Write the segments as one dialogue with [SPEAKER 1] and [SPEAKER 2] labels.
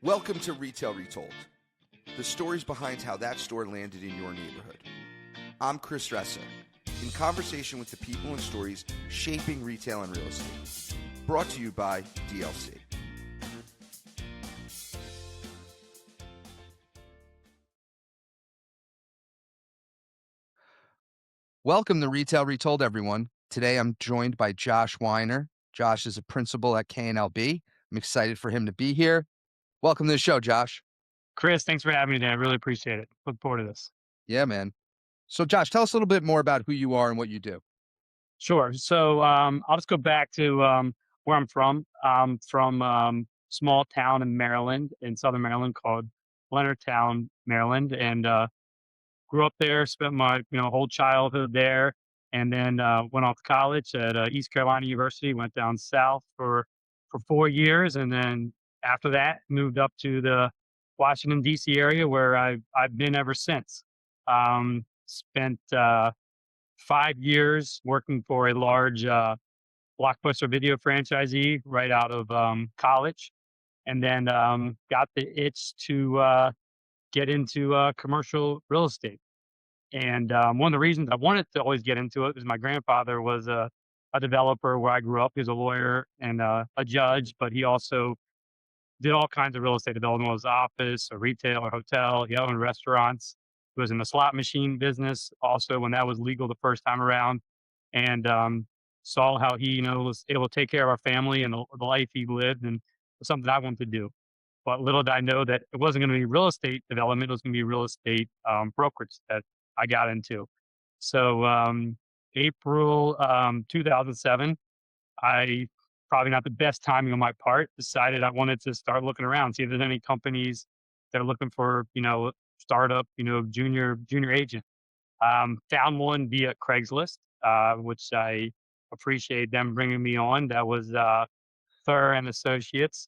[SPEAKER 1] Welcome to Retail Retold, the stories behind how that store landed in your neighborhood. I'm Chris Ressa, in conversation with the people and stories shaping retail and real estate. Brought to you by DLC. Welcome to Retail Retold, everyone. Today I'm joined by Josh Weiner. Josh is a principal at KLNB. I'm excited for him to be here. Welcome to the show, Josh.
[SPEAKER 2] Chris, thanks for having me today. I really appreciate it. Look forward to this.
[SPEAKER 1] Yeah, man. So, Josh, tell us a little bit more about who you are and what you do.
[SPEAKER 2] Sure. So I'll just go back to where I'm from. I'm from small town in Maryland, in southern Maryland, called Leonardtown, Maryland, and grew up there. Spent my whole childhood there, and then went off to college at East Carolina University. Went down south for 4 years, and then after that moved up to the Washington D.C. area where I've been ever since. Spent 5 years working for a large Blockbuster video franchisee right out of college, and then got the itch to get into commercial real estate. And one of the reasons I wanted to always get into it was my grandfather was a developer where I grew up. He was a lawyer and a judge, but he also did all kinds of real estate development. It was office, a retail, a hotel. He owned restaurants. He was in the slot machine business also when that was legal the first time around, and saw how he was able to take care of our family and the life he lived, and it was something I wanted to do. But little did I know that it wasn't going to be real estate development; it was going to be real estate brokerage that I got into. So April 2007, I probably not the best timing on my part, decided I wanted to start looking around, see if there's any companies that are looking for, startup, junior agent. Found one via Craigslist, which I appreciate them bringing me on. That was Thur and Associates,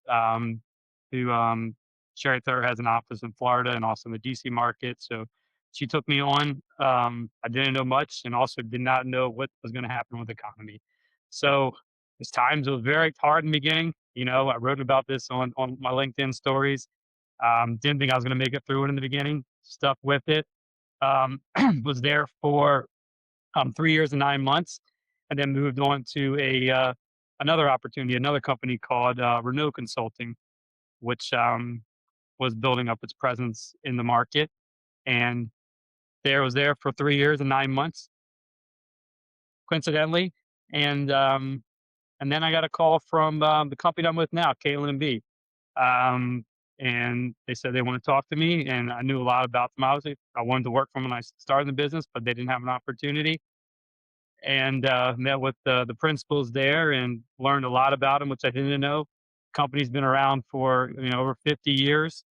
[SPEAKER 2] who Sherry Thur has an office in Florida and also in the DC market. So she took me on. I didn't know much and also did not know what was going to happen with the economy. So it was very hard in the beginning. I wrote about this on my LinkedIn stories. Didn't think I was going to make it through it in the beginning. Stuck with it. Was there for 3 years and 9 months, and then moved on to a another opportunity, another company called Renault Consulting, which was building up its presence in the market. And there for 3 years and 9 months, coincidentally, and then I got a call from the company I'm with now, KLNB. And they said they want to talk to me, and I knew a lot about them. I wanted to work for them when I started the business, but they didn't have an opportunity. And met with the principals there and learned a lot about them, which I didn't know. Company's been around for over 50 years.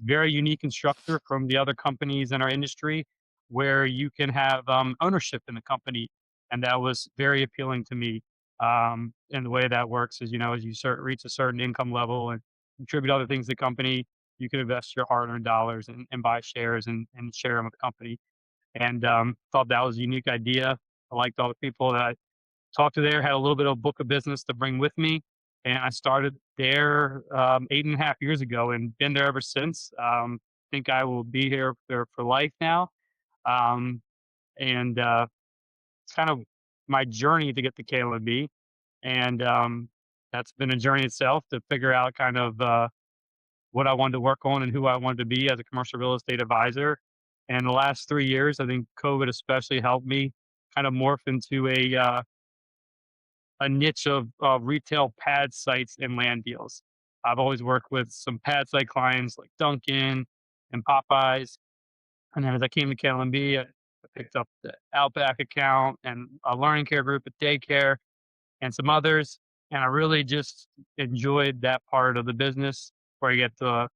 [SPEAKER 2] Very unique in structure from the other companies in our industry, where you can have ownership in the company, and that was very appealing to me. And the way that works is, as you reach a certain income level and contribute other things to the company, you can invest your hard-earned dollars and buy shares and share them with the company. And thought that was a unique idea. I liked all the people that I talked to there, had a little bit of a book of business to bring with me. And I started there 8.5 years ago and been there ever since. Think I will be here for life now. Um, and It's kind of my journey to get to KLNB. And that's been a journey itself to figure out kind of what I wanted to work on and who I wanted to be as a commercial real estate advisor. And the last 3 years, I think COVID especially helped me kind of morph into a niche of retail pad sites and land deals. I've always worked with some pad site clients like Dunkin' and Popeyes. And then as I came to KLNB, I picked up the Outback account and a learning care group at daycare and some others. And I really just enjoyed that part of the business where I get to,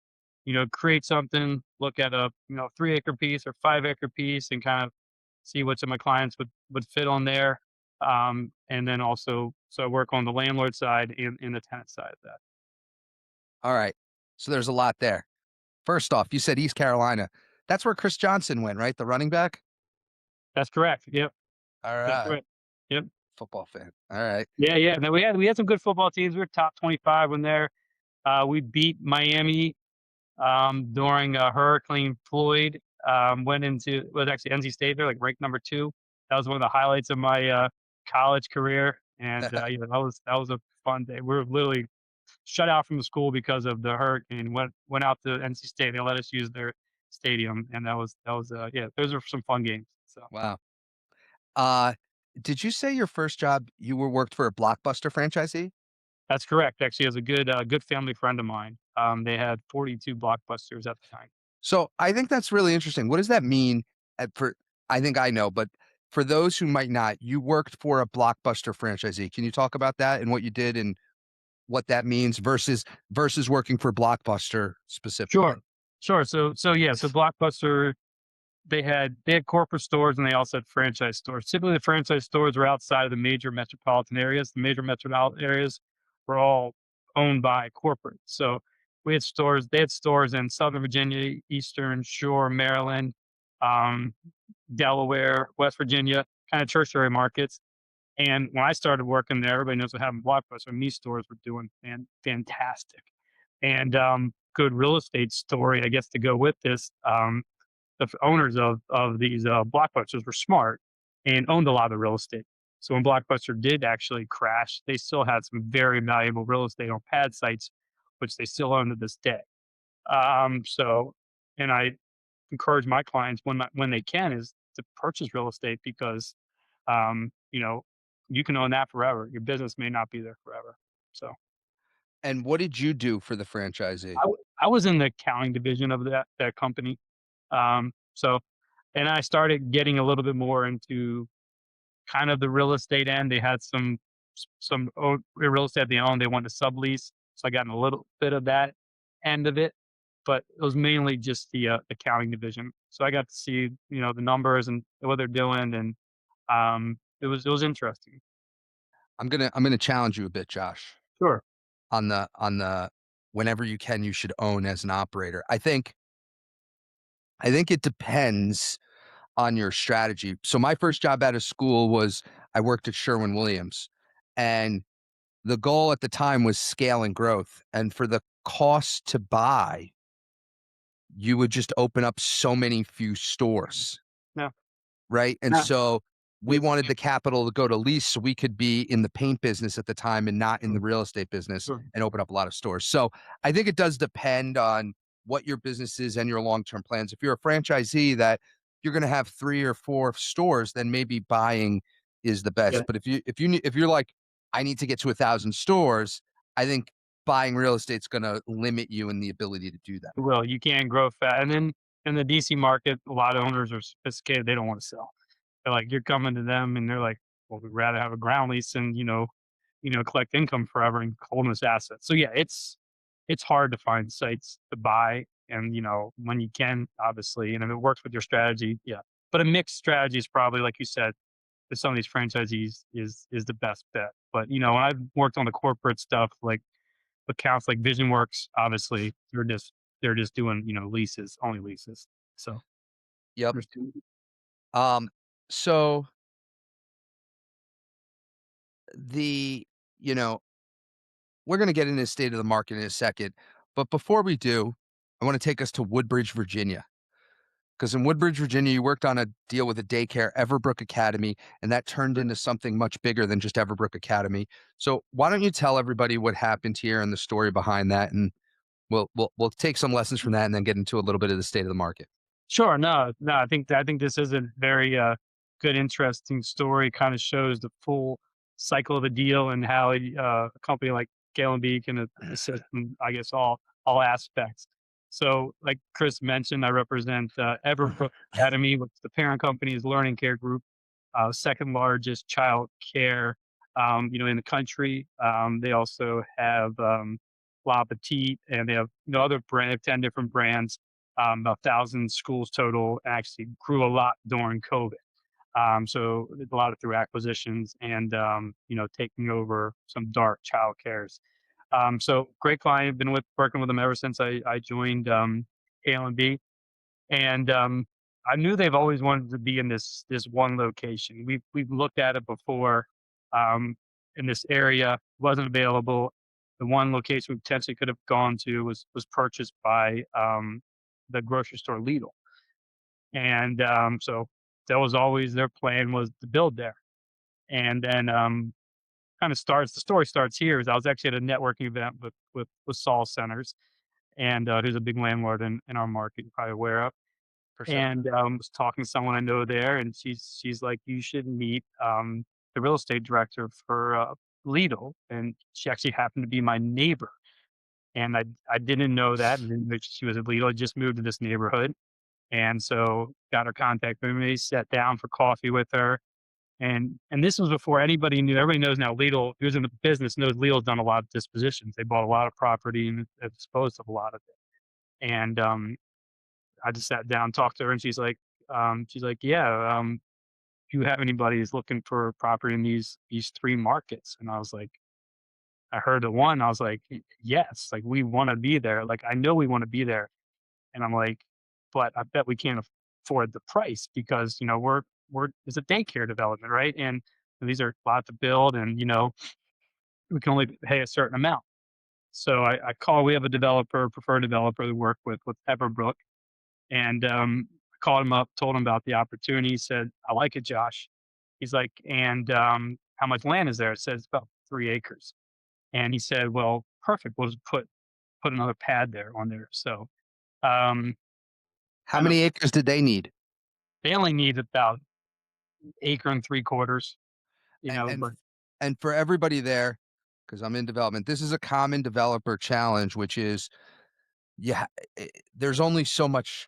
[SPEAKER 2] create something, look at a, 3 acre piece or 5 acre piece and kind of see which of my clients would fit on there. And then also, so I work on the landlord side and the tenant side of that.
[SPEAKER 1] All right. So there's a lot there. First off, you said East Carolina. That's where Chris Johnson went, right? The running back?
[SPEAKER 2] That's correct. Yep.
[SPEAKER 1] All
[SPEAKER 2] That's
[SPEAKER 1] right.
[SPEAKER 2] correct. Yep.
[SPEAKER 1] Football fan. All right.
[SPEAKER 2] Yeah. Yeah. And then we had some good football teams. We were top 25 when there. We beat Miami during Hurricane Floyd. Went into was actually NC State there, like ranked number 2. That was one of the highlights of my college career, and yeah, that was a fun day. We were literally shut out from the school because of the hurricane. Went out to NC State. They let us use their stadium, and that was yeah. Those are some fun games. So
[SPEAKER 1] Wow. Uh, did you say your first job you were worked for a Blockbuster franchisee?
[SPEAKER 2] that's correct. Actually, as a good family friend of mine, they had 42 blockbusters at the time.
[SPEAKER 1] So I think that's really interesting. What does that mean? For I think I know, but for those who might not, you worked for a Blockbuster franchisee. Can you talk about that and what you did and what that means versus working for Blockbuster
[SPEAKER 2] Sure,
[SPEAKER 1] specifically?
[SPEAKER 2] sure. So yeah, so Blockbuster they had corporate stores and they also had franchise stores. Typically, the franchise stores were outside of the major metropolitan areas. The major metropolitan areas were all owned by corporate. So we had stores. They had stores in Southern Virginia, Eastern Shore, Maryland, um, Delaware, West Virginia, kind of tertiary markets. And when I started working there, everybody knows what happened. Blockbuster and these stores were doing fantastic. And good real estate story, I guess, to go with this. The owners of these blockbusters were smart and owned a lot of the real estate. So when Blockbuster did actually crash, they still had some very valuable real estate on pad sites, which they still own to this day. So, and I encourage my clients when they can is to purchase real estate because, you know, you can own that forever. Your business may not be there forever. So
[SPEAKER 1] And what did you do for the franchisee?
[SPEAKER 2] I was in the accounting division of that company. So and I started getting a little bit more into kind of the real estate end. They had real estate they owned. They wanted to sublease, so I got in a little bit of that end of it, but it was mainly just the accounting division. So I got to see the numbers and what they're doing, and it was interesting.
[SPEAKER 1] I'm gonna challenge you a bit, Josh,
[SPEAKER 2] Sure.
[SPEAKER 1] on the whenever you can, you should own as an operator. I think it depends on your strategy. So my first job out of school was I worked at Sherwin-Williams, and the goal at the time was scale and growth. And for the cost to buy, you would just open up so many few stores.
[SPEAKER 2] No.
[SPEAKER 1] Right? And
[SPEAKER 2] No.
[SPEAKER 1] so we
[SPEAKER 2] It's
[SPEAKER 1] wanted the capital to go to lease so we could be in the paint business at the time and not in the
[SPEAKER 2] sure.
[SPEAKER 1] real estate business
[SPEAKER 2] Sure.
[SPEAKER 1] and open up a lot of stores. So I think it does depend on what your business is and your long-term plans. If you're a franchisee that you're going to have 3 or 4 stores, then maybe buying is the
[SPEAKER 2] Yeah.
[SPEAKER 1] best. But if you're like, I need to get to 1,000 stores, I think buying real estate's going to limit you in the ability to do that.
[SPEAKER 2] Well, you can grow fast, and then in the DC market, a lot of owners are sophisticated. They don't want to sell. They're like, you're coming to them, and they're like, well, we'd rather have a ground lease and collect income forever and hold this asset. So yeah, it's hard to find sites to buy, and when you can, obviously, and if it works with your strategy, yeah. But a mixed strategy is probably, like you said, with some of these franchisees is the best bet. But when I've worked on the corporate stuff, like accounts like VisionWorks, obviously, they're just doing leases, only leases. So
[SPEAKER 1] Yep.
[SPEAKER 2] there's two.
[SPEAKER 1] So the you know we're going to get into the state of the market in a second. But before we do, I want to take us to Woodbridge, Virginia. Because in Woodbridge, Virginia, you worked on a deal with a daycare, Everbrook Academy, and that turned into something much bigger than just Everbrook Academy. So why don't you tell everybody what happened here and the story behind that, and we'll take some lessons from that and then get into a little bit of the state of the market.
[SPEAKER 2] Sure. No, no. I think this is a very good, interesting story. Kind of shows the full cycle of a deal and how a company like KLNB can assist in, I guess, all aspects. So, like Chris mentioned, I represent Everbrook Academy, which the parent company is Learning Care Group, second largest child care, in the country. They also have La Petite, and they have other brand, they have 10 different brands, about 1,000 schools total. Actually grew a lot during COVID. So a lot of through acquisitions and taking over some dark child cares. So great client. Been working with them ever since I joined KLNB, and I knew they've always wanted to be in this one location. We've looked at it before, in this area, wasn't available. The one location we potentially could have gone to was purchased by the grocery store Lidl, and so that was always their plan was to build there. And then kind of starts the story starts here is I was actually at a networking event with Saul Centers, and who's a big landlord in our market, you're probably aware of.
[SPEAKER 3] For sure.
[SPEAKER 2] And was talking to someone I know there, and she's like, you should meet the real estate director for Lidl, and she actually happened to be my neighbor. And I didn't know that, and didn't know she was at Lidl. I just moved to this neighborhood, and so got her contact with me, sat down for coffee with her, and this was before anybody knew. Everybody knows now Lidl, who's in the business, knows Lidl's done a lot of dispositions. They bought a lot of property and have disposed of a lot of it. And I just sat down, talked to her, and she's like, yeah, do you have anybody who's looking for property in these three markets? And I was like, I heard the one, I was like, yes, like we want to be there. Like I know we want to be there. And I'm like, but I bet we can't afford the price because, we're it's a daycare development, right? And these are a lot to build and, we can only pay a certain amount. So I call, we have a developer, preferred developer we work with Everbrook. And I called him up, told him about the opportunity. He said, I like it, Josh. He's like, and how much land is there? It says about 3 acres. And he said, well, perfect. We'll just put another pad there on there. So um,
[SPEAKER 3] How
[SPEAKER 2] kind of
[SPEAKER 3] many acres did they need?
[SPEAKER 2] they only need about acre and 3/4,
[SPEAKER 3] And and
[SPEAKER 2] but
[SPEAKER 3] and for everybody there, because I'm in development, this is a common developer challenge, which is yeah, there's only so much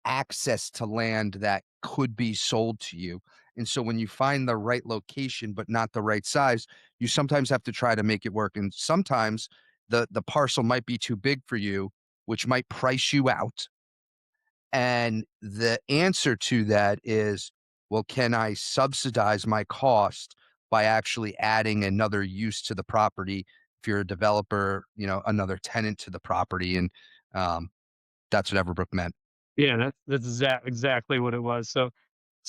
[SPEAKER 3] access to land that could be sold to you. And so when you find the right location but not the right size, you sometimes have to try to make it work. And sometimes the parcel might be too big for you, which might price you out. And the answer to that is, well, can I subsidize my cost by actually adding another use to the property? If you're a developer, another tenant to the property. And um, that's what Everbrook meant.
[SPEAKER 2] yeah, that's exactly what it was. So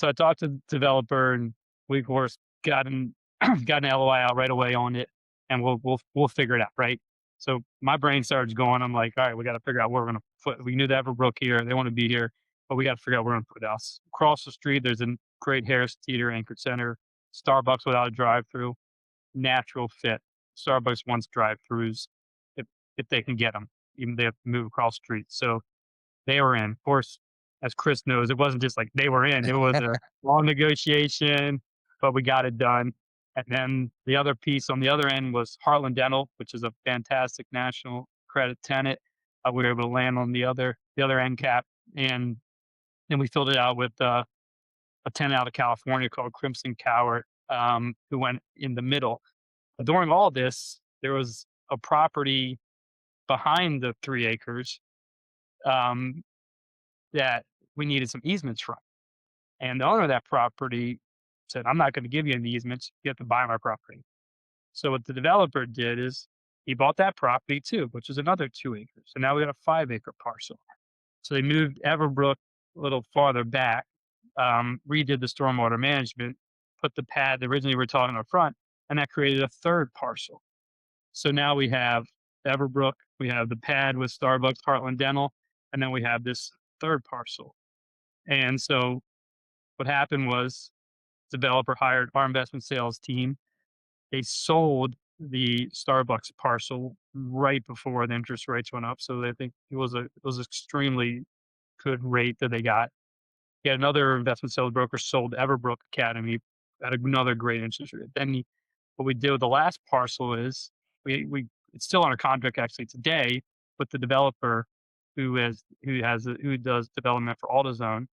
[SPEAKER 2] I talked to the developer, and we of course got an LOI out right away on it, and we'll figure it out, right? So my brain starts going. I'm like, all right, we got to figure out where we're gonna put. We knew the Everbrook here; they want to be here, but we got to figure out where we're gonna put it else. Across the street, there's a great Harris Teeter anchored center, Starbucks without a drive-through, natural fit. Starbucks wants drive-throughs if they can get them, even they have to move across the street. So they were in. Of course, as Chris knows, it wasn't just like they were in. It was a long negotiation, but we got it done. And then the other piece on the other end was Heartland Dental, which is a fantastic national credit tenant. We were able to land on the other end cap, and then we filled it out with a tenant out of California called Crimson Coward, who went in the middle. But during all this, there was a property behind the 3 acres um, that we needed some easements from. And the owner of that property said, I'm not going to give you any easements. You have to buy my property. So what the developer did is he bought that property too, which is another 2 acres. So now we got a 5 acre parcel. So they moved Everbrook a little farther back, redid the stormwater management, put the pad originally we were talking up front, and that created a third parcel. So now we have Everbrook, we have the pad with Starbucks, Heartland Dental, and then we have this third parcel. And so what happened was developer hired our investment sales team. They sold the Starbucks parcel right before the interest rates went up. So I think it was extremely good rate that they got. Yet another investment sales broker sold Everbrook Academy at another great interest rate. Then what we did with the last parcel is we it's still under contract actually today with the developer who does development for AutoZone,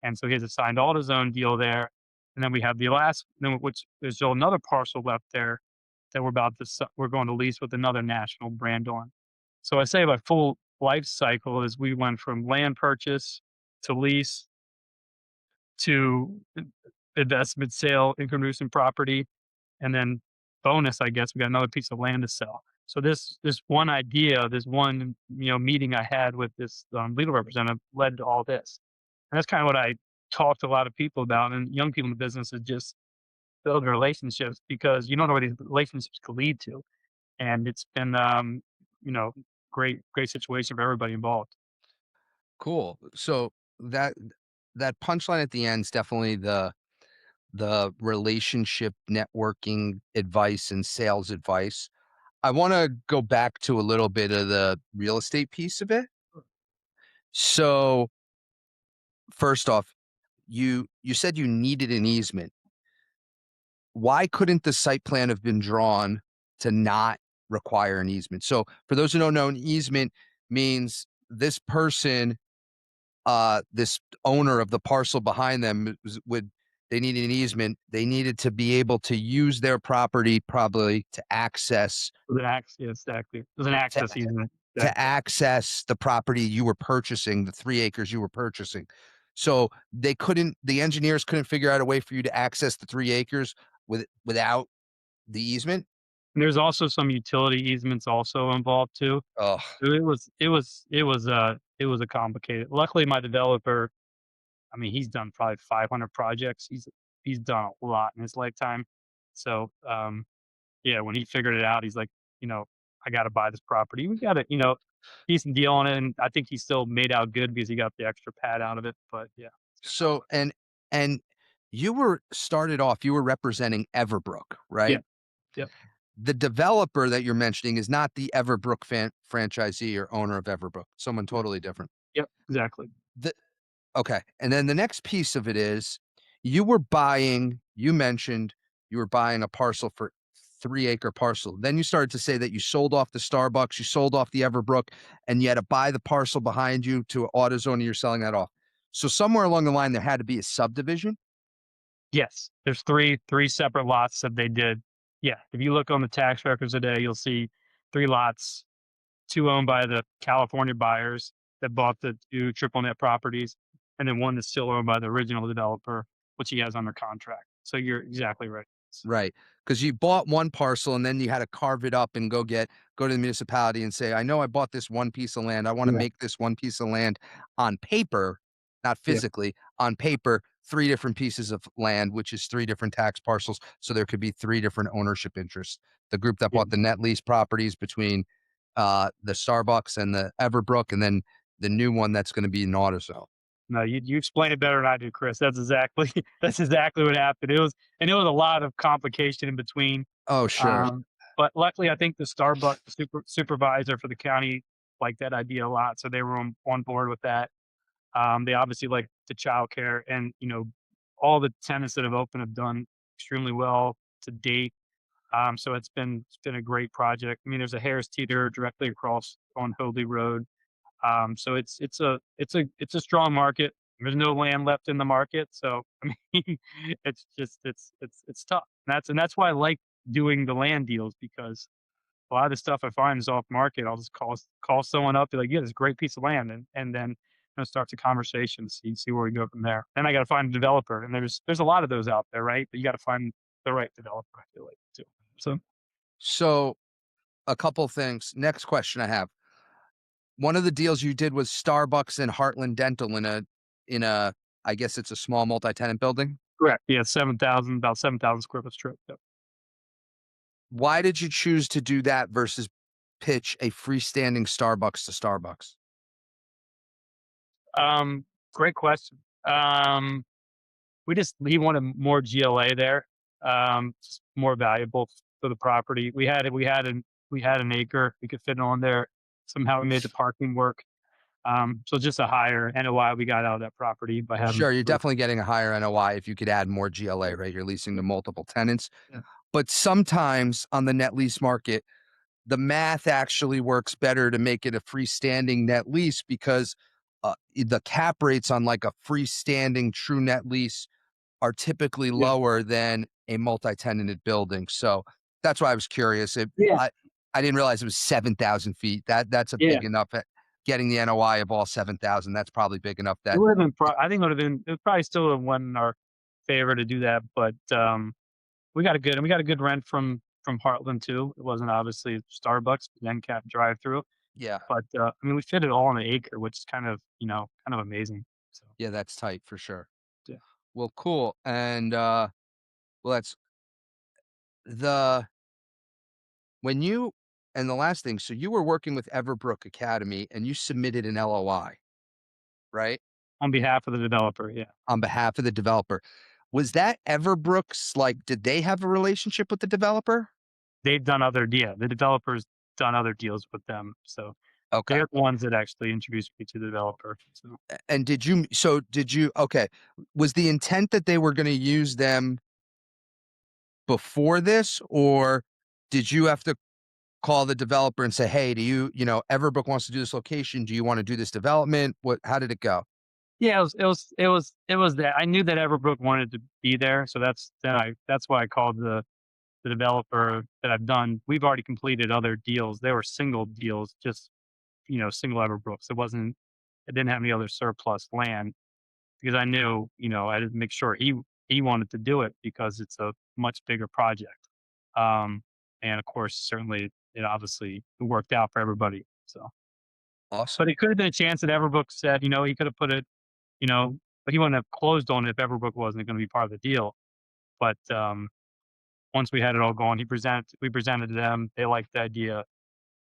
[SPEAKER 2] and so he has a signed AutoZone deal there. And then we have the last, then which there's still another parcel left there that we're going to lease with another national brand on. So I say my full life cycle is we went from land purchase to lease to investment sale, income producing property, and then bonus, I guess, we got another piece of land to sell. So this one idea, this one meeting I had with this legal representative led to all this, and that's kind of what I talk to a lot of people about, and young people in the business is just build relationships because you don't know where these relationships could lead to. and it's been you know, great situation for everybody involved.
[SPEAKER 3] Cool. So that that punchline at the end is definitely the relationship networking advice and sales advice. I want to go back to a little bit of the real estate piece of it. So first off, you said you needed an easement. Why couldn't the site plan have been drawn to not require an easement? So for those who don't know, an easement means this person, this owner of the parcel behind them would they needed an easement. They needed to be able to use their property probably to access
[SPEAKER 2] There's an yeah, exactly. There's an
[SPEAKER 3] to,
[SPEAKER 2] access easement.
[SPEAKER 3] to
[SPEAKER 2] Exactly.
[SPEAKER 3] access the property you were purchasing, the 3 acres you were purchasing. So the engineers couldn't figure out a way for you to access the 3 acres without the easement.
[SPEAKER 2] And there's also some utility easements also involved too.
[SPEAKER 3] Oh,
[SPEAKER 2] So it was a complicated. Luckily, my developer, I mean, he's done probably 500 projects. He's done a lot in his lifetime. So yeah, when he figured it out, he's like, you know, I got to buy this property. We got a decent deal on it, and I think he still made out good because he got the extra pad out of it. But yeah,
[SPEAKER 3] so and you were started off, you were representing Everbrook,
[SPEAKER 2] yeah,
[SPEAKER 3] right?
[SPEAKER 2] yep,
[SPEAKER 3] The developer that you're mentioning is not the Everbrook franchisee or owner of Everbrook, someone totally different.
[SPEAKER 2] yep, exactly.
[SPEAKER 3] The Okay, and then the next piece of it is you mentioned you were buying a parcel for 3-acre parcel. Then you started to say that you sold off the Starbucks, you sold off the Everbrook, and you had to buy the parcel behind you to AutoZone, and you're selling that off. So somewhere along the line, there had to be a subdivision?
[SPEAKER 2] Yes, there's three separate lots that they did. Yeah, if you look on the tax records today, you'll see 3 lots, 2 owned by the California buyers that bought the 2 triple net properties, and then 1 that's still owned by the original developer, which he has under contract. So you're exactly right.
[SPEAKER 3] Right, because you bought one parcel and then you had to carve it up and go to the municipality and say, "I know I bought this one piece of land. I wanna
[SPEAKER 2] Yeah,
[SPEAKER 3] make this one piece of land on paper, not
[SPEAKER 2] yeah,
[SPEAKER 3] physically, on paper, 3 different pieces of land, which is 3 different tax parcels, so there could be 3 different ownership interests." The group that
[SPEAKER 2] yeah.
[SPEAKER 3] bought the net lease properties between, the Starbucks and the Everbrook, and then the new one that's gonna be an AutoZone.
[SPEAKER 2] No, you explain it better than I do, Chris. That's exactly that's exactly what happened. It was a lot of complication in between.
[SPEAKER 3] Oh, sure.
[SPEAKER 2] Um, but luckily, I think the Starbucks supervisor for the county liked that idea a lot, so they were on board with that. They obviously like the childcare, and all the tenants that have opened have done extremely well to date. So it's been a great project. I mean, there's a Harris Teeter directly across on Hoadley Road. So it's a strong market. There's no land left in the market, so I mean, it's just it's tough. And that's why I like doing the land deals, because a lot of the stuff I find is off market. I'll just call someone up, be like, "Yeah, this great piece of land," and then start the conversation, see where we go from there. Then I got to find a developer, and there's a lot of those out there, right? But you got to find the right developer. I feel like too. So
[SPEAKER 3] So, a couple things. Next question I have. One of the deals you did was Starbucks and Heartland Dental in a I guess it's a small multi-tenant building.
[SPEAKER 2] correct. Yeah, 7,000, about 7,000 square foot strip. Yep.
[SPEAKER 3] Why did you choose to do that versus pitch a freestanding Starbucks to Starbucks?
[SPEAKER 2] Um, Great question. He wanted more GLA there, just more valuable for the property. We had an acre we could fit on there. Somehow we made the parking work. So just a higher NOI we got out of that property by having.
[SPEAKER 3] Sure, you're definitely getting a higher NOI if you could add more GLA, right? You're leasing to multiple tenants.
[SPEAKER 2] Yeah.
[SPEAKER 3] But sometimes on the net lease market, the math actually works better to make it a freestanding net lease because the cap rates on like a freestanding true net lease are typically
[SPEAKER 2] Yeah.
[SPEAKER 3] lower than a multi-tenanted building. So that's why I was curious.
[SPEAKER 2] Yeah.
[SPEAKER 3] I didn't realize it was 7,000 feet. That's a
[SPEAKER 2] Yeah.
[SPEAKER 3] big enough getting the NOI of all 7,000. That's probably big enough
[SPEAKER 2] It
[SPEAKER 3] that
[SPEAKER 2] would have been. I think it would probably still have went in our favor to do that, but we got a good rent from Heartland too. It wasn't obviously Starbucks, but then cap drive through.
[SPEAKER 3] yeah,
[SPEAKER 2] But I mean, we fit it all on an acre, which is kind of amazing. So
[SPEAKER 3] yeah, that's tight for sure.
[SPEAKER 2] yeah.
[SPEAKER 3] Well, cool. And well, that's the when you And the last thing, so you were working with Everbrook Academy and you submitted an LOI, right?
[SPEAKER 2] On behalf of the developer, yeah.
[SPEAKER 3] On behalf of the developer. Was that Everbrook's, like, did they have a relationship with the developer?
[SPEAKER 2] They've done the developer's done other deals with them, so
[SPEAKER 3] Okay.
[SPEAKER 2] they're the ones that actually introduced me to the developer, so.
[SPEAKER 3] And did you okay, was the intent that they were gonna use them before this, or did you have to call the developer and say, "Hey, do Everbrook wants to do this location. Do you wanna do this development?" How did it go?
[SPEAKER 2] Yeah, it was that I knew that Everbrook wanted to be there, so that's why I called the developer that I've done. We've already completed other deals. They were single deals, just, single Everbrooks. It didn't have any other surplus land because I knew, I had to make sure he wanted to do it because it's a much bigger project. Um, and of course, certainly it obviously worked out for everybody. So,
[SPEAKER 3] Awesome.
[SPEAKER 2] but it could have been a chance that Everbrook said, he could have put it, you know, but he wouldn't have closed on it if Everbrook wasn't going to be part of the deal. But once we had it all going, we presented to them. They liked the idea,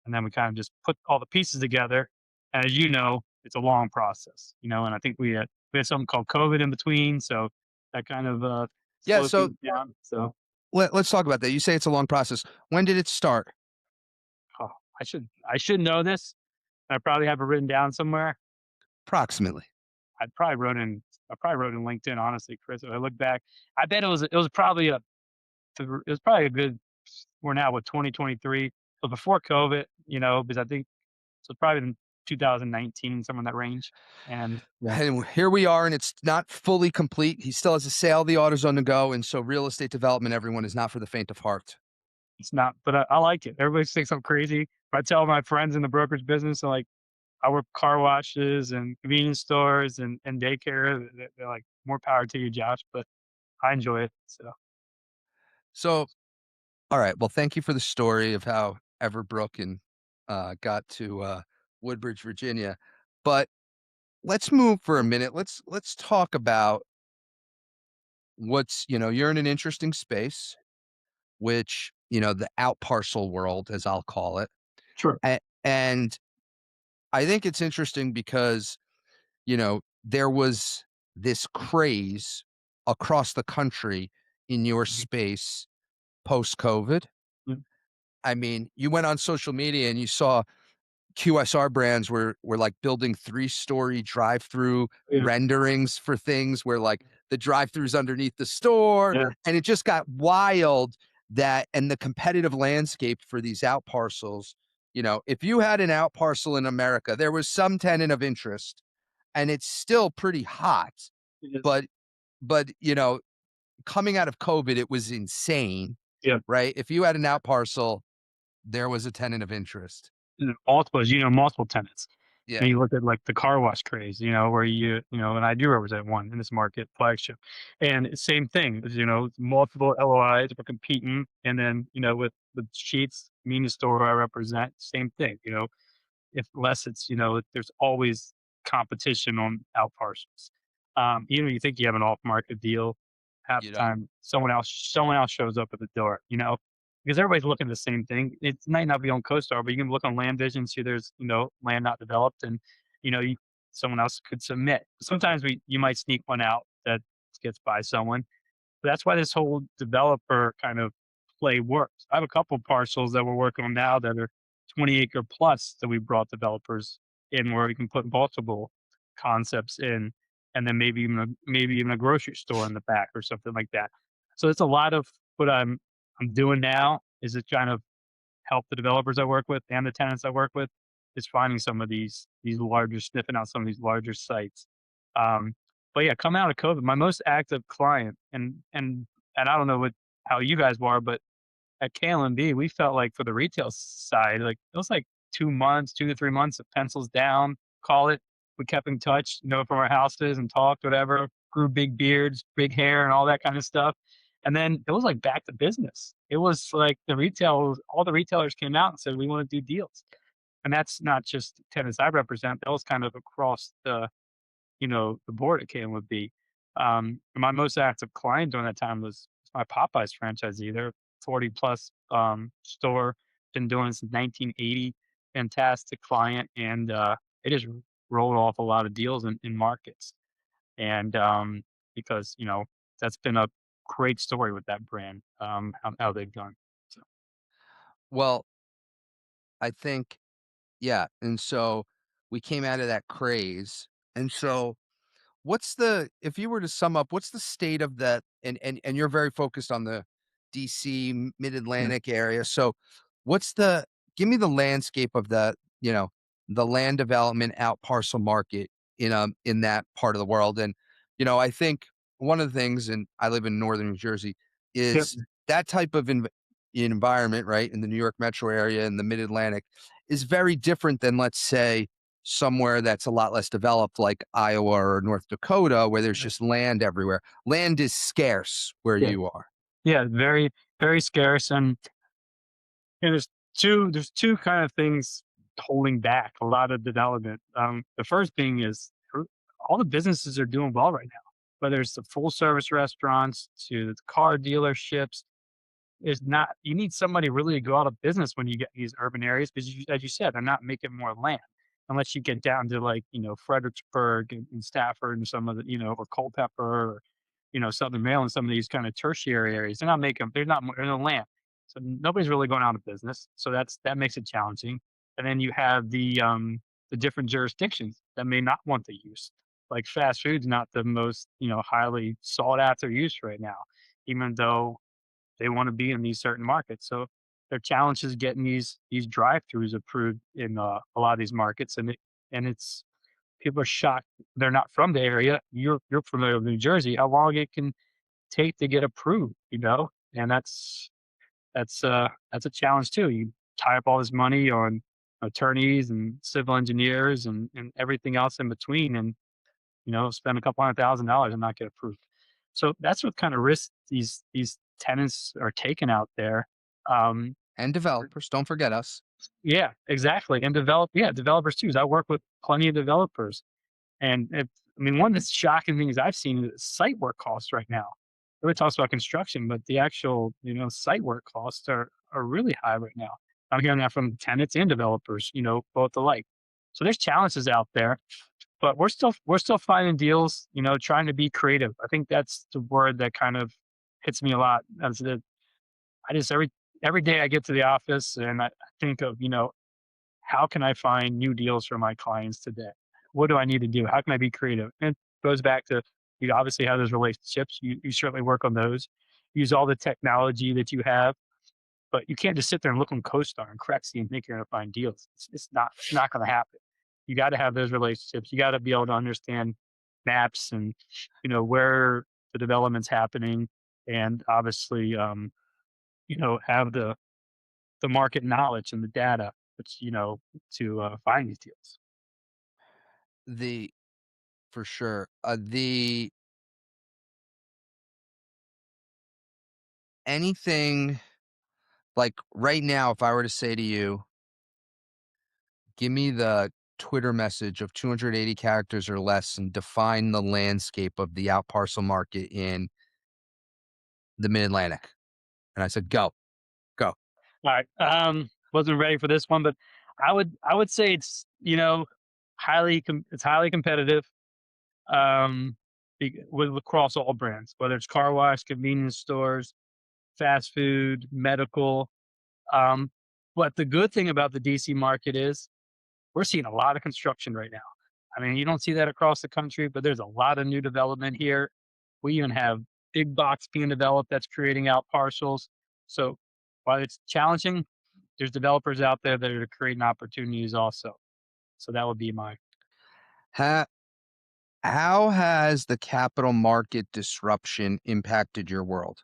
[SPEAKER 2] and then we kind of just put all the pieces together. And as you know, it's a long process, and I think we had something called COVID in between, so that kind of
[SPEAKER 3] Yeah,
[SPEAKER 2] slowed
[SPEAKER 3] so
[SPEAKER 2] things down. So
[SPEAKER 3] let's talk about that. You say it's a long process. When did it start?
[SPEAKER 2] oh, I should know this. I probably have it written down somewhere.
[SPEAKER 3] Approximately.
[SPEAKER 2] I probably wrote in LinkedIn, honestly, Chris. If I look back, I bet it was probably a good. We're now with 2023, so before COVID, because I think so probably in 2019, somewhere in that range. And yeah,
[SPEAKER 3] And here we are, and it's not fully complete. He still has a sale. The auto's on the go, and so real estate development, everyone, is not for the faint of heart.
[SPEAKER 2] it's not, but I like it. Everybody thinks I'm crazy. I tell my friends in the brokerage business, like I work car washes and convenience stores and daycare. They're like, more power to you, Josh. But I enjoy it. So
[SPEAKER 3] So, all right. Well, thank you for the story of how Everbrook and got to Woodbridge, Virginia. But let's move for a minute. Let's talk about you're in an interesting space, which the outparcel world, as I'll call it,
[SPEAKER 2] sure.
[SPEAKER 3] and I think it's interesting because there was this craze across the country in your
[SPEAKER 2] Mhm.
[SPEAKER 3] space post COVID.
[SPEAKER 2] Yeah.
[SPEAKER 3] I mean, you went on social media and you saw QSR brands were like building 3-story drive-through
[SPEAKER 2] Yeah.
[SPEAKER 3] renderings for things where like the drive-throughs underneath the store,
[SPEAKER 2] Yeah.
[SPEAKER 3] and it just got wild. That and the competitive landscape for these out parcels. If you had an out parcel in America, there was some tenant of interest, and it's still pretty hot.
[SPEAKER 2] It is.
[SPEAKER 3] But coming out of COVID, it was insane,
[SPEAKER 2] Yeah.
[SPEAKER 3] right? If you had an out parcel, there was a tenant of interest.
[SPEAKER 2] Multiple tenants.
[SPEAKER 3] Yeah,
[SPEAKER 2] And you look at like the car wash craze, where and I do represent one in this market, flagship. And same thing, multiple LOIs, we're competing. And then, with Sheets, convenience store I represent, same thing, if less it's, there's always competition on out parcels. Even if you think you have an off market deal, half
[SPEAKER 3] you
[SPEAKER 2] the
[SPEAKER 3] don't.
[SPEAKER 2] time someone else shows up at the door, because everybody's looking at the same thing. It might not be on CoStar, but you can look on Land Vision, see there's, land not developed, and someone else could submit. Sometimes you might sneak one out that gets by someone. That's why this whole developer kind of play works. I have a couple parcels that we're working on now that are 20-acre plus that we brought developers in where we can put multiple concepts in, and then maybe even a grocery store in the back or something like that. So it's a lot of what I'm doing now is it trying to help the developers I work with and the tenants I work with is finding some of these larger sniffing out some of these larger sites. Um, but yeah, coming out of COVID, my most active client and I don't know how you guys were, but at KLNB, we felt like for the retail side, like it was like 2 months, 2 to 3 months of pencils down, call it. We kept in touch, from our houses and talked, whatever, grew big beards, big hair, and all that kind of stuff. And then it was like back to business. It was like all the retailers came out and said, we want to do deals. And that's not just tenants I represent, that was kind of across the board at KLNB. My most active client during that time was my Popeyes franchisee. They're 40 plus store. been doing it since 1980. Fantastic client, and it has rolled off a lot of deals in markets. And because that's been a great story with that brand, how they've done. So
[SPEAKER 3] Well, I think, yeah, and so we came out of that craze, and so what's the if you were to sum up, what's the state of the and you're very focused on the DC
[SPEAKER 2] yeah,
[SPEAKER 3] mid-Atlantic area. So what's the give me the landscape of the land development out parcel market in that part of the world. And I think one of the things, and I live in northern New Jersey,
[SPEAKER 2] yep,
[SPEAKER 3] is that type of environment, right, in the New York metro area and the mid-Atlantic is very different than, let's say, somewhere that's a lot less developed like Iowa or North Dakota, where there's just land everywhere. Land is scarce where
[SPEAKER 2] yeah,
[SPEAKER 3] you are.
[SPEAKER 2] yeah, very very scarce. And there's two kind of things holding back a lot of development. The first thing is all the businesses are doing well right now, whether it's the full service restaurants to the car dealerships. Is not you need somebody really to go out of business when you get these urban areas because, as you said, they're not making more land unless you get down to like Fredericksburg and Stafford and some of the or Culpeper or Southern Maryland, some of these kind of tertiary areas. They're not making there's no land, so nobody's really going out of business. So that makes it challenging. And then you have the different jurisdictions that may not want the use. Like fast food's not the most highly sought after use right now, even though they want to be in these certain markets. So their challenge is getting these drive-throughs approved in a lot of these markets, and it's people are shocked they're not from the area. You're familiar with New Jersey, how long it can take to get approved, and that's a challenge too. You tie up all this money on attorneys and civil engineers and everything else in between, and spend a couple $100,000 and not get approved. So that's what kind of risk these tenants are taking out there. Um,
[SPEAKER 3] And developers, don't forget us.
[SPEAKER 2] yeah, exactly. And developers too. 'Cause I work with plenty of developers, and one of the shocking things I've seen is site work costs right now. Everybody talks about construction, but the actual site work costs are really high right now. I'm hearing that from tenants and developers, both alike. So there's challenges out there, but we're still finding deals, trying to be creative. I think that's the word that kind of hits me a lot. I just every day I get to the office and I think of, how can I find new deals for my clients today? What do I need to do? How can I be creative? And it goes back to you obviously have those relationships. You certainly work on those. Use all the technology that you have, but you can't just sit there and look on CoStar and Crexy and think you're going to find deals. It's not going to happen. You got to have those relationships. You got to be able to understand maps and where the development's happening, and obviously have the market knowledge and the data, which to find these deals.
[SPEAKER 3] The For sure. The Anything like right now, if I were to say to you, give me the Twitter message of 280 characters or less and define the landscape of the out parcel market in the mid Atlantic. And I said, go, go.
[SPEAKER 2] All right. Wasn't ready for this one, but I would say it's it's highly competitive. With across all brands, whether it's car wash, convenience stores, fast food, medical. Um, but the good thing about the DC market is we're seeing a lot of construction right now. I mean, you don't see that across the country, but there's a lot of new development here. We even have big box being developed that's creating out parcels. So while it's challenging, there's developers out there that are creating opportunities also. So that would be my
[SPEAKER 3] Ha- how has the capital market disruption impacted your world?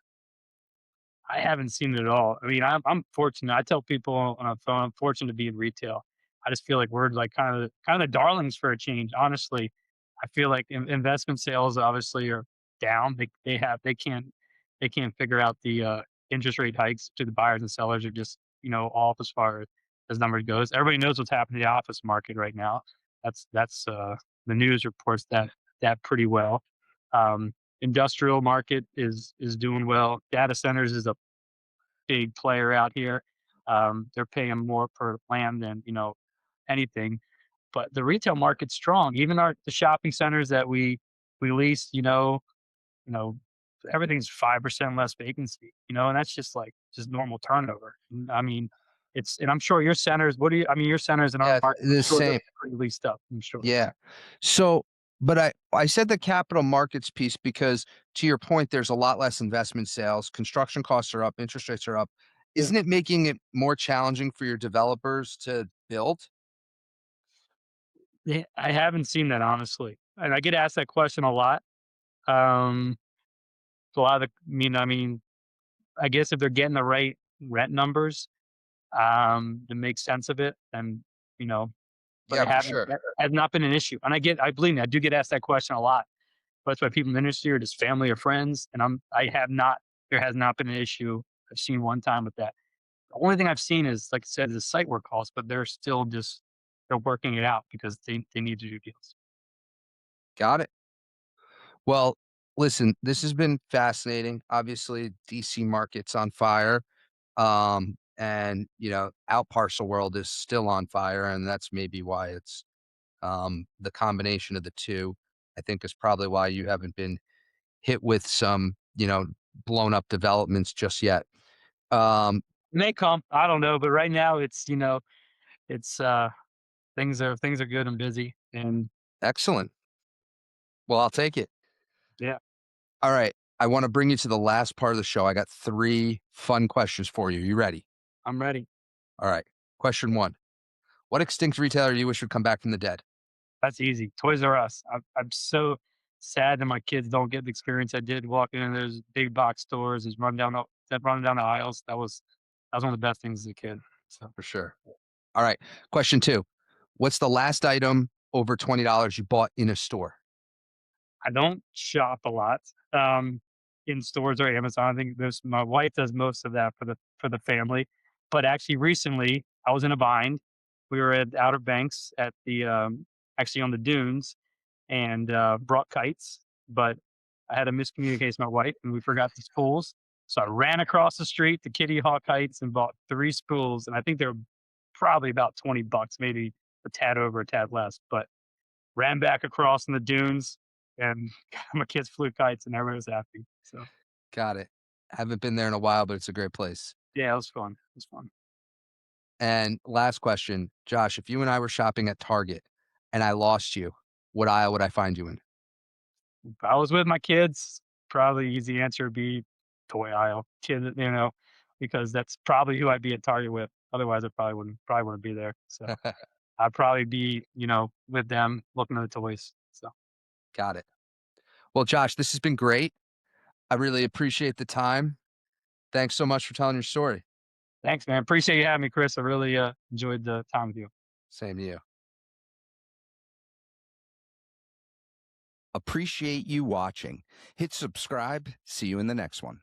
[SPEAKER 2] I haven't seen it at all. I mean, I'm fortunate. I tell people on the phone, I'm fortunate to be in retail. I just feel like we're like kind of darlings for a change. Honestly, I feel like investment sales obviously are down. They can't figure out the interest rate hikes to the buyers and sellers are just off as far as numbers goes. Everybody knows what's happening in the office market right now. That's the news reports that pretty well. Um, Industrial market is doing well. Data centers is a big player out here. They're paying more per land than, anything. But the retail market's strong. Even the shopping centers that we lease, you know, everything's 5% less vacancy, and that's just like just normal turnover. I mean, and I'm sure your centers, your centers in our
[SPEAKER 3] Yeah,
[SPEAKER 2] market, I'm
[SPEAKER 3] the
[SPEAKER 2] sure they're
[SPEAKER 3] same.
[SPEAKER 2] pretty leased up, I'm sure.
[SPEAKER 3] Yeah. So, but I said the capital markets piece because to your point, there's a lot less investment sales. Construction costs are up, interest rates are up.
[SPEAKER 2] Yeah.
[SPEAKER 3] Isn't it making it more challenging for your developers to build?
[SPEAKER 2] Yeah, I haven't seen that honestly. And I get asked that question a lot. Um, so a lot of I guess if they're getting the right rent numbers, to make sense of it, then, you know, but
[SPEAKER 3] Yeah, for sure.
[SPEAKER 2] that has not been an issue. And I believe me, I do get asked that question a lot. But by people in the industry or just family or friends, and I have not there has not been an issue I've seen one time with that. The only thing I've seen is, like I said, the site work costs, but they're working it out because they need to do deals.
[SPEAKER 3] Got it. Well, listen, this has been fascinating. Obviously, DC market's on fire. And outparcel world is still on fire, and that's maybe why it's the combination of the two, I think, is probably why you haven't been hit with some, blown up developments just yet. Um,
[SPEAKER 2] It may come, I don't know, but right now it's things are good and busy, and
[SPEAKER 3] Excellent. Well, I'll take it.
[SPEAKER 2] yeah,
[SPEAKER 3] All right. I want to bring you to the last part of the show. I got 3 fun questions for you. You ready?
[SPEAKER 2] I'm ready.
[SPEAKER 3] All right. Question 1. What extinct retailer do you wish would come back from the dead?
[SPEAKER 2] That's easy. Toys R Us. I'm so sad that my kids don't get the experience I did walking in those big box stores, just running down the aisles. That was one of the best things as a kid. So
[SPEAKER 3] For sure. All right. Question 2. What's the last item over $20 you bought in a store?
[SPEAKER 2] I don't shop a lot in stores or Amazon. I think my wife does most of that for the family. But actually, recently I was in a bind. We were at Outer Banks at the actually on the dunes and brought kites, but I had a miscommunication with my wife and we forgot the spools. So I ran across the street to Kitty Hawk Kites and bought 3 spools, and I think they were probably about $20, maybe a tad over, a tad less. But ran back across in the dunes, and my kids flew kites, and everybody was happy. So
[SPEAKER 3] Got it. Haven't been there in a while, but it's a great place.
[SPEAKER 2] yeah, it was fun. It was fun.
[SPEAKER 3] And last question, Josh, if you and I were shopping at Target and I lost you, what aisle would I find you in?
[SPEAKER 2] If I was with my kids, probably easy answer would be toy aisle. Kid, because that's probably who I'd be at Target with. Otherwise, I probably wouldn't be there. So I'd probably be, with them looking at the toys. So
[SPEAKER 3] Got it. Well, Josh, this has been great. I really appreciate the time. Thanks so much for telling your story.
[SPEAKER 2] thanks, man. Appreciate you having me, Chris. I really enjoyed the time with you.
[SPEAKER 3] Same to you.
[SPEAKER 1] Appreciate you watching. Hit subscribe. See you in the next one.